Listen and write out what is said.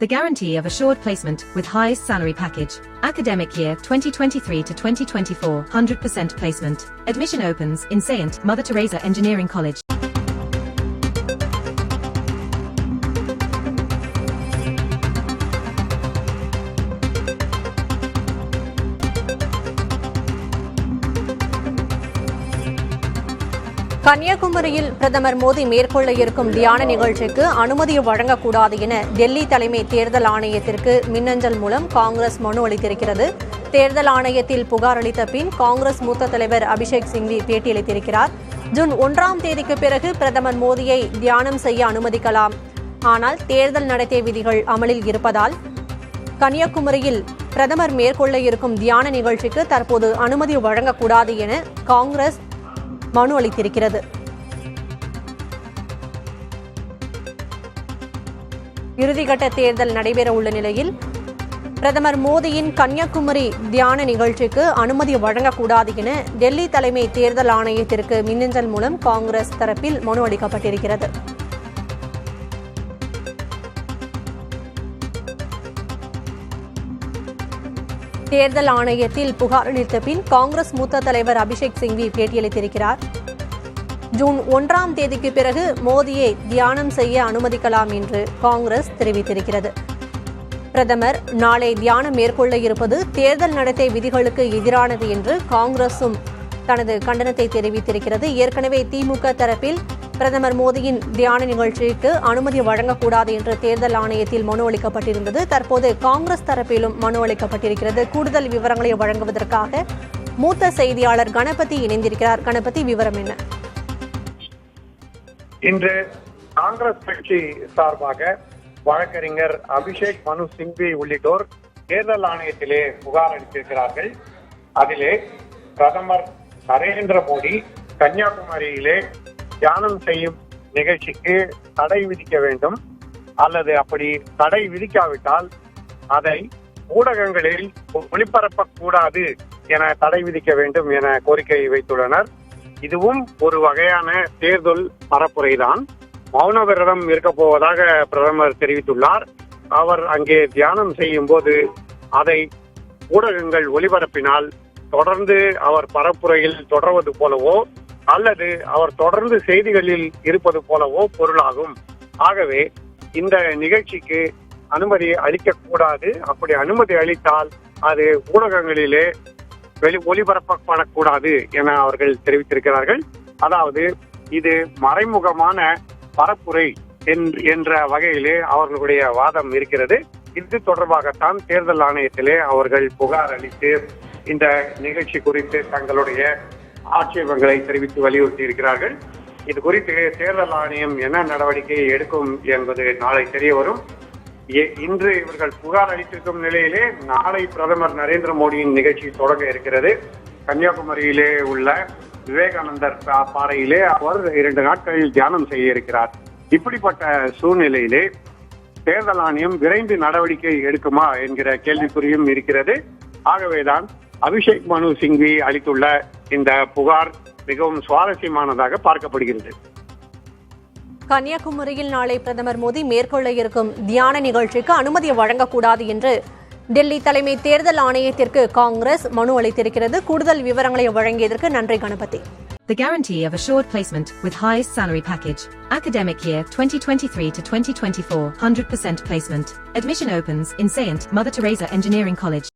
The guarantee of assured placement with highest salary package. Academic year 2023 to 2024, 100% placement. Admission opens in Saint Mother Teresa Engineering College. கன்னியாகுமரியில் பிரதமர் மோடி மேற்கொள்ள இருக்கும் தியான நிகழ்ச்சிக்கு அனுமதி வழங்கக்கூடாது என டெல்லி தலைமை தேர்தல் ஆணையத்திற்கு மின்னஞ்சல் மூலம் காங்கிரஸ் மனு அளித்திருக்கிறது. தேர்தல் ஆணையத்தில் புகார் அளித்த பின் காங்கிரஸ் மூத்த தலைவர் அபிஷேக் சிங்வி பேட்டியளித்திருக்கிறார். ஜூன் 1ஆம் தேதிக்கு பிறகு பிரதமர் மோடியை தியானம் செய்ய அனுமதிக்கலாம். ஆனால் தேர்தல் நடத்தை விதிகள் அமலில் இருப்பதால் கன்னியாகுமரியில் பிரதமர் மேற்கொள்ள இருக்கும் தியான நிகழ்ச்சிக்கு தற்போது அனுமதி வழங்கக்கூடாது என காங்கிரஸ் மனு அளித்திருக்கிறது. இறுதிக்கட்ட தேர்தல் நடைபெற உள்ள நிலையில் பிரதமர் மோடியின் கன்னியாகுமரி தியான நிகழ்ச்சிக்கு அனுமதி வழங்கக்கூடாது என டெல்லி தலைமை தேர்தல் ஆணையத்திற்கு மின்னஞ்சல் மூலம் காங்கிரஸ் தரப்பில் மனு அளிக்கப்பட்டிருக்கிறது. தேர்தல் ஆணையத்தில் புகார் அளித்த பின் காங்கிரஸ் மூத்த தலைவர் அபிஷேக் சிங்வி பேட்டியளித்திருக்கிறார். ஜூன் 1ஆம் தேதிக்கு பிறகு மோடியை தியானம் செய்ய அனுமதிக்கலாம் என்று காங்கிரஸ் தெரிவித்திருக்கிறது. பிரதமர் நாளை தியானம் மேற்கொள்ள இருப்பது தேர்தல் நடத்தை விதிகளுக்கு எதிரானது என்று காங்கிரசும் தனது கண்டனத்தை தெரிவித்திருக்கிறது. ஏற்கனவே திமுக தரப்பில் பிரதமர் மோடியின் தியான நிகழ்ச்சிக்கு அனுமதி வழங்கக்கூடாது என்று தேர்தல் ஆணையத்தில் மனு அளிக்கப்பட்டிருந்தது. தற்போது காங்கிரஸ் தரப்பிலும் மனு அளிக்கப்பட்டிருக்கிறது. கூடுதல் விவரங்களை வழங்குவதற்காக மூத்த செய்தியாளர் கணபதி இணைந்திருக்கிறார். கணபதி, விவரம் என்ன? இன்று காங்கிரஸ் கட்சி சார்பாக வழக்கறிஞர் அபிஷேக் மனு சிங்வி உள்ளிட்டோர் தேர்தல் ஆணையத்திலே புகார் அளித்திருக்கிறார்கள். அதிலே பிரதமர் நரேந்திர மோடி கன்னியாகுமரியிலே தியானம் செய்யும் நிகழ்ச்சிக்கு தடை விதிக்க வேண்டும், அல்லது அப்படி தடை விதிக்காவிட்டால் அதை ஊடகங்களில் ஒளிபரப்பக்கூடாது என தடை விதிக்க வேண்டும் என கோரிக்கை வைத்துள்ளனர். இதுவும் ஒரு வகையான தேர்தல் பரப்புரைதான். மௌன விரதம் இருக்கப் போவதாக பிரதமர் தெரிவித்துள்ளார். அவர் அங்கே தியானம் செய்யும் போது அதை ஊடகங்கள் ஒளிபரப்பினால் தொடர்ந்து அவர் பரப்புரையில் தொடர்வது போலவோ அல்லது அவர் தொடர்ந்து செய்திகளில் இருப்பது போலவோ பொருளாகும். ஆகவே இந்த நிகழ்ச்சிக்கு அனுமதி அளிக்கக்கூடாது. அப்படி அனுமதி அளித்தால் அது ஊடகங்களிலே ஒளிபரப்பப்படக்கூடாது என அவர்கள் தெரிவித்திருக்கிறார்கள். அதாவது இது மறைமுகமான பரப்புரை என்ற வகையிலே அவர்களுடைய வாதம் இருக்கிறது. இது தொடர்பாகத்தான் தேர்தல் ஆணையத்திலே அவர்கள் புகார் அளித்து இந்த நிகழ்ச்சி குறித்து தங்களுடைய ஆட்சேபங்களை தெரிவித்து வலியுறுத்தி இருக்கிறார்கள். இது குறித்து தேர்தல் ஆணையம் என்ன நடவடிக்கை எடுக்கும் என்பது நாளை தெரிய வரும். இன்று இவர்கள் புகார் அளித்திருக்கும் நிலையிலே நாளை பிரதமர் நரேந்திர மோடியின் நிகழ்ச்சி தொடங்க இருக்கிறது. கன்னியாகுமரியிலே உள்ள விவேகானந்தர் பாறையிலே அவர் 2 நாட்களில் தியானம் செய்ய இருக்கிறார். இப்படிப்பட்ட சூழ்நிலையிலே தேர்தல் ஆணையம் விரைந்து நடவடிக்கை எடுக்குமா என்கிற கேள்விக்குறியும் இருக்கிறது. ஆகவேதான் அபிஷேக் மனு சிங்வி அளித்துள்ள இந்த புகார் மிகவும் சுவாரஸ்யமானதாக பார்க்கப்படுகிறது. கன்னியாகுமரியில் நாளை பிரதமர் மோடி மேற்கொள்ள இருக்கும் தியான நிகழ்ச்சிக்கு அனுமதி வழங்கக்கூடாது என்று டெல்லி தலைமை தேர்தல் ஆணையத்திற்கு காங்கிரஸ் மனு அளித்திருக்கிறது. கூடுதல் விவரங்களை வழங்கியதற்கு நன்றி Ganapathi. The guarantee of assured placement with highest salary package. Academic year 2023 to 2024, 100% placement. Admission opens in Saint Mother Teresa Engineering College.